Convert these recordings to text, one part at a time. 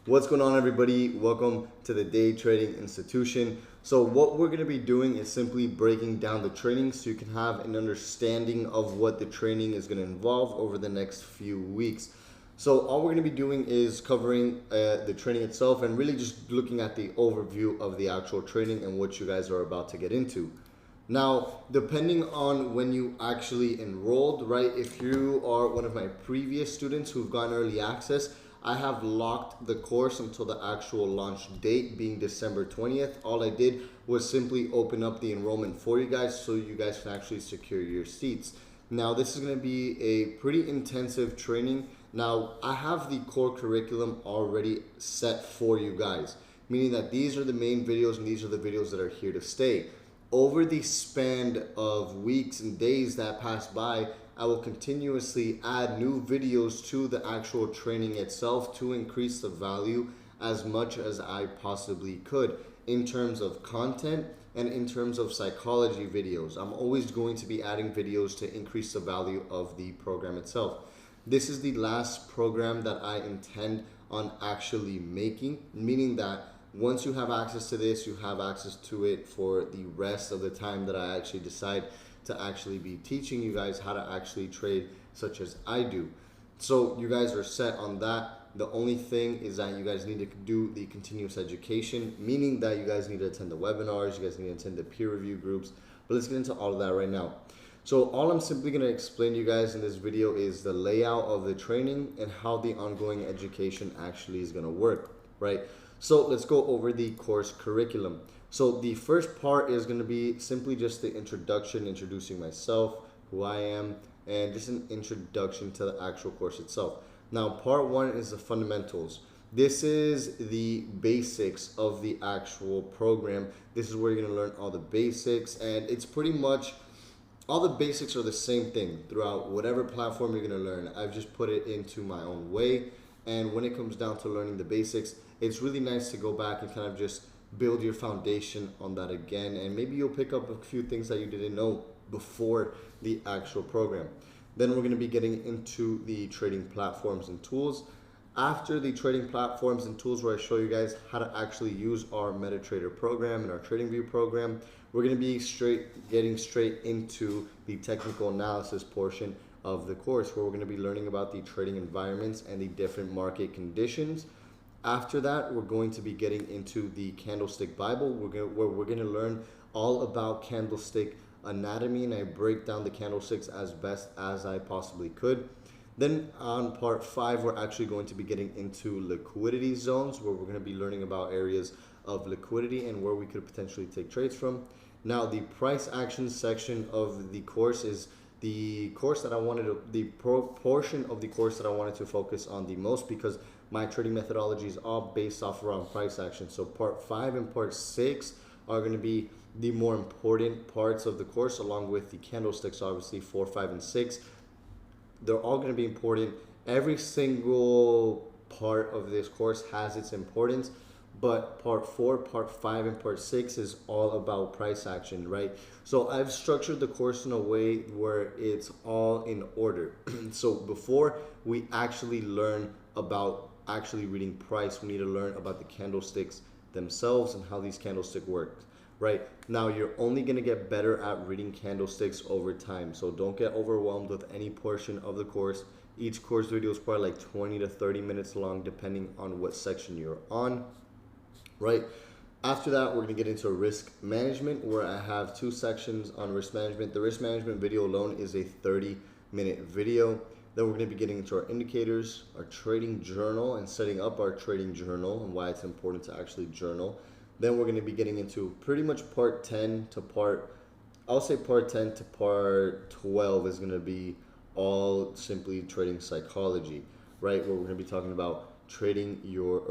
What's going on, everybody? Welcome to the Day Trading Institution. So what we're going to be doing is simply breaking down the training so you can have an understanding of what the training is going to involve over the next few weeks. So all we're going to be doing is covering the training itself and really just looking at the overview of the actual training and what you guys are about to get into. Now, depending on when you actually enrolled, right, if you are one of my previous students who've gotten early access, I have locked the course until the actual launch date being December 20th. All I did was simply open up the enrollment for you guys so you guys can actually secure your seats. Now, this is going to be a pretty intensive training. Now, I have the core curriculum already set for you guys, meaning that these are the main videos and these are the videos that are here to stay. Over the span of weeks and days that pass by, I will continuously add new videos to the actual training itself to increase the value as much as I possibly could in terms of content and in terms of psychology videos. I'm always going to be adding videos to increase the value of the program itself. This is the last program that I intend on actually making, meaning that once you have access to this, you have access to it for the rest of the time that I actually decide to actually be teaching you guys how to actually trade such as I do. So you guys are set on that. The only thing is that you guys need to do the continuous education, meaning that you guys need to attend the webinars, you guys need to attend the peer review groups, but let's get into all of that right now. So all I'm simply going to explain to you guys in this video is the layout of the training and how the ongoing education actually is going to work, right? So let's go over the course curriculum. So the first part is going to be simply just the introduction, introducing myself, who I am, and just an introduction to the actual course itself. Now, part one is the fundamentals. This is the basics of the actual program. This is where you're going to learn all the basics, and it's pretty much all the basics are the same thing throughout whatever platform you're going to learn. I've just put it into my own way, and when it comes down to learning the basics, it's really nice to go back and kind of just build your foundation on that again, and maybe you'll pick up a few things that you didn't know before the actual program. Then we're going to be getting into the trading platforms and tools. After the trading platforms and tools, where I show you guys how to actually use our MetaTrader program and our TradingView program, we're going to be getting straight into the technical analysis portion of the course, where we're going to be learning about the trading environments and the different market conditions. After that, we're going to be getting into the Candlestick Bible, where we're going to learn all about candlestick anatomy, and I break down the candlesticks as best as I possibly could. Then on part 5, we're actually going to be getting into liquidity zones, where we're going to be learning about areas of liquidity and where we could potentially take trades from. Now, the price action section of the course is the course that I wanted to, the portion of the course that I wanted to focus on the most, because my trading methodology is all based off around price action. So part 5 and part 6 are going to be the more important parts of the course, along with the candlesticks, obviously 4, 5, and 6. They're all going to be important. Every single part of this course has its importance, but part 4, part 5, and part 6 is all about price action, right? So I've structured the course in a way where it's all in order. So before we actually learn about actually reading price, we need to learn about the candlesticks themselves and how these candlesticks work, right? Now, you're only going to get better at reading candlesticks over time, so don't get overwhelmed with any portion of the course. Each course video is probably like 20 to 30 minutes long, depending on what section you're on, right? After that, we're going to get into risk management, where I have 2 sections on risk management. The risk management video alone is a 30-minute video. Then we're going to be getting into our indicators, our trading journal, and setting up our trading journal and why it's important to actually journal. Then we're going to be getting into pretty much part 10 to part 12 is going to be all simply trading psychology, right? Where we're going to be talking about scaling your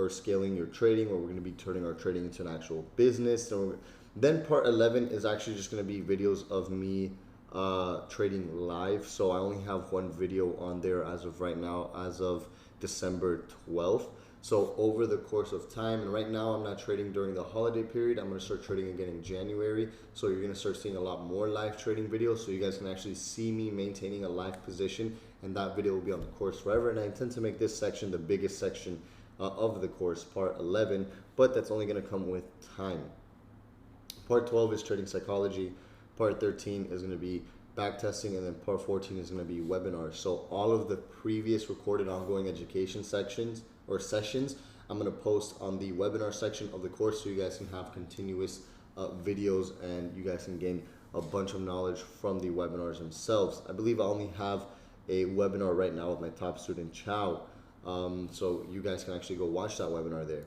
trading, where we're going to be turning our trading into an actual business. Then part 11 is actually just going to be videos of me trading live. So I only have 1 video on there as of right now, as of December 12th. So over the course of time, and right now I'm not trading during the holiday period, I'm going to start trading again in January. So you're going to start seeing a lot more live trading videos, so you guys can actually see me maintaining a live position, and that video will be on the course forever. And I intend to make this section the biggest section of the course, part 11, but that's only going to come with time. Part 12 is trading psychology, part 13 is going to be backtesting, and then part 14 is going to be webinars. So all of the previous recorded ongoing education sections or sessions I'm going to post on the webinar section of the course, so you guys can have continuous videos and you guys can gain a bunch of knowledge from the webinars themselves. I believe I only have a webinar right now with my top student Chow, so you guys can actually go watch that webinar there.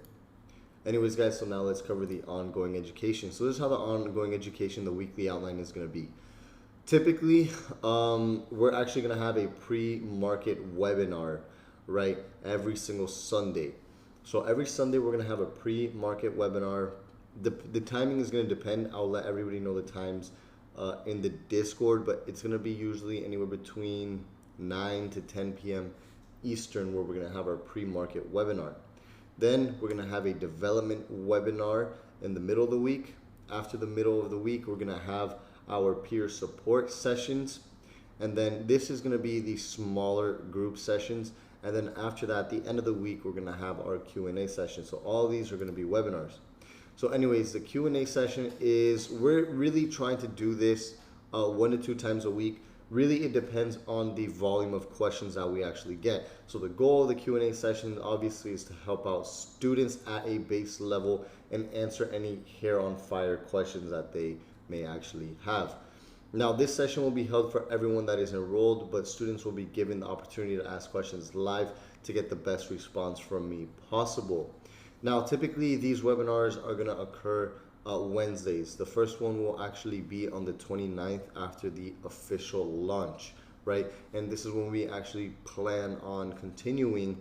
Anyways guys, so now let's cover the ongoing education. So this is how the ongoing education, the weekly outline is going to be. Typically, we're actually going to have a pre-market webinar, right, every single Sunday. So every Sunday we're going to have a pre-market webinar. The timing is going to depend. I'll let everybody know the times in the Discord, but it's going to be usually anywhere between 9 to 10 p.m. Eastern, where we're going to have our pre-market webinar. Then we're going to have a development webinar in the middle of the week. After the middle of the week, we're going to have our peer support sessions. And then this is going to be the smaller group sessions. And then after that, the end of the week, we're going to have our Q&A session. So all these are going to be webinars. So anyways, the Q&A session is, we're really trying to do this 1 to 2 times a week. Really, it depends on the volume of questions that we actually get. So the goal of the Q&A session obviously is to help out students at a base level and answer any hair on fire questions that they may actually have. Now, this session will be held for everyone that is enrolled, but students will be given the opportunity to ask questions live to get the best response from me possible. Now, typically these webinars are going to occur Wednesdays. The first one will actually be on the 29th after the official launch, right? And this is when we actually plan on continuing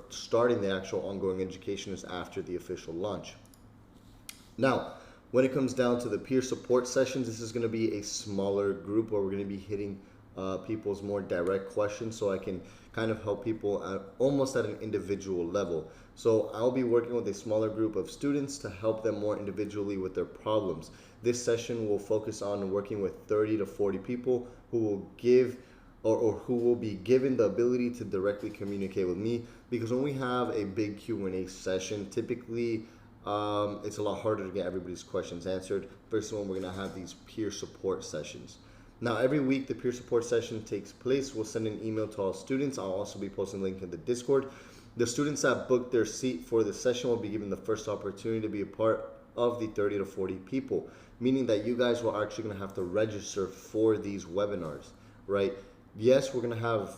starting the actual ongoing education is after the official launch. Now, when it comes down to the peer support sessions, this is going to be a smaller group where we're going to be hitting people's more direct questions, so I can kind of help people almost at an individual level. So I'll be working with a smaller group of students to help them more individually with their problems. This session will focus on working with 30 to 40 people who will give or who will be given the ability to directly communicate with me, because when we have a big Q&A session, typically it's a lot harder to get everybody's questions answered versus when we're going to have these peer support sessions. Now, every week the peer support session takes place. We'll send an email to all students. I'll also be posting a link in the Discord. The students that book their seat for the session will be given the first opportunity to be a part of the 30 to 40 people, meaning that you guys will actually going to have to register for these webinars, right? Yes, we're going to have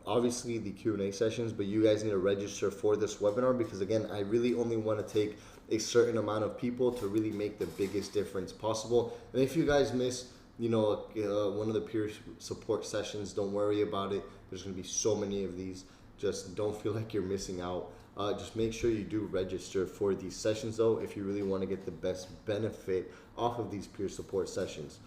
obviously the Q&A sessions, but you guys need to register for this webinar, because again, I really only want to take a certain amount of people to really make the biggest difference possible. And if you guys miss, one of the peer support sessions, don't worry about it. There's going to be so many of these. Just don't feel like you're missing out. Just make sure you do register for these sessions though, if you really want to get the best benefit off of these peer support sessions.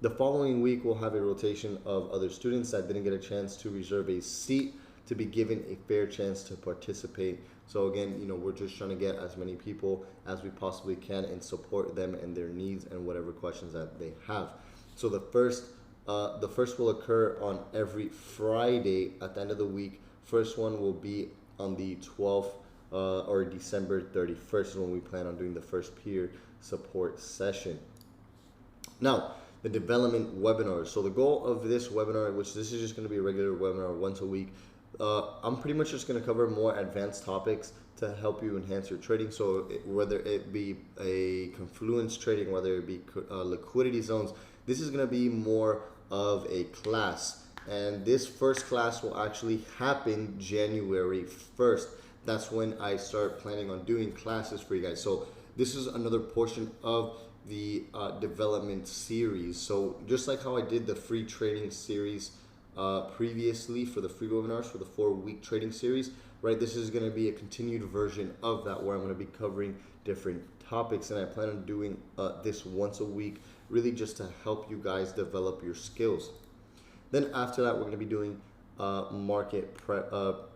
The following week, we'll have a rotation of other students that didn't get a chance to reserve a seat to be given a fair chance to participate. So again, we're just trying to get as many people as we possibly can and support them and their needs and whatever questions that they have. So the first will occur on every Friday at the end of the week. First one will be on the 12th or December 31st is when we plan on doing the first peer support session. Now, the development webinar. So the goal of this webinar, which this is just going to be a regular webinar once a week, I'm pretty much just going to cover more advanced topics to help you enhance your trading. So whether it be a confluence trading, whether it be liquidity zones, this is going to be more of a class. And this first class will actually happen January 1st. That's when I start planning on doing classes for you guys. So this is another portion of the development series. So just like how I did the free trading series previously for the free webinars for the 4-week trading series, right? This is going to be a continued version of that, where I'm going to be covering different topics, and I plan on doing this once a week, really just to help you guys develop your skills. Then after that, we're going to be doing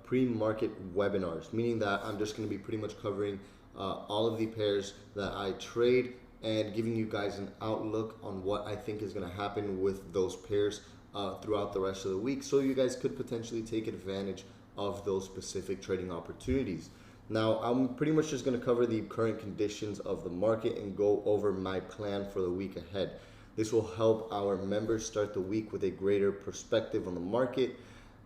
pre-market webinars, meaning that I'm just going to be pretty much covering all of the pairs that I trade and giving you guys an outlook on what I think is going to happen with those pairs throughout the rest of the week, so you guys could potentially take advantage of those specific trading opportunities. Now, I'm pretty much just going to cover the current conditions of the market and go over my plan for the week ahead. This will help our members start the week with a greater perspective on the market.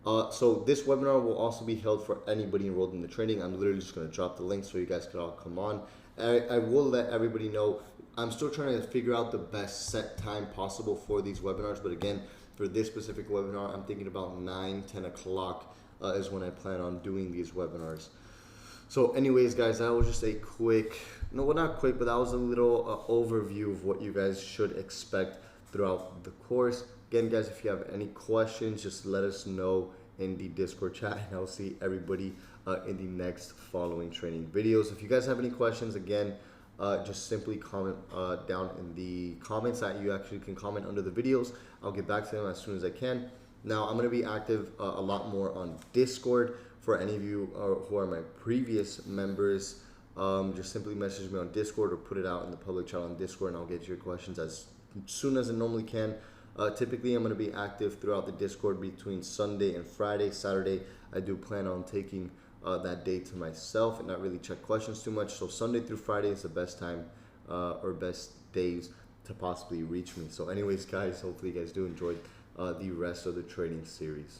So this webinar will also be held for anybody enrolled in the training. I'm literally just going to drop the link so you guys can all come on. I will let everybody know I'm still trying to figure out the best set time possible for these webinars. But again, for this specific webinar, I'm thinking about 9-10 o'clock is when I plan on doing these webinars. So anyways, guys, that was just a quick, no, well, not quick, but that was a little overview of what you guys should expect throughout the course. Again, guys, if you have any questions, just let us know in the Discord chat, and I'll see everybody in the next following training videos. If you guys have any questions, again, just simply comment down in the comments that you actually can comment under the videos. I'll get back to them as soon as I can. Now, I'm going to be active a lot more on Discord. For any of you who are my previous members, just simply message me on Discord or put it out in the public channel on Discord, and I'll get your questions as soon as I normally can. Typically, I'm going to be active throughout the Discord between Sunday and Friday. Saturday, I do plan on taking that day to myself and not really check questions too much. So Sunday through Friday is the best time or best days to possibly reach me. So anyways, guys, hopefully you guys do enjoy the rest of the trading series.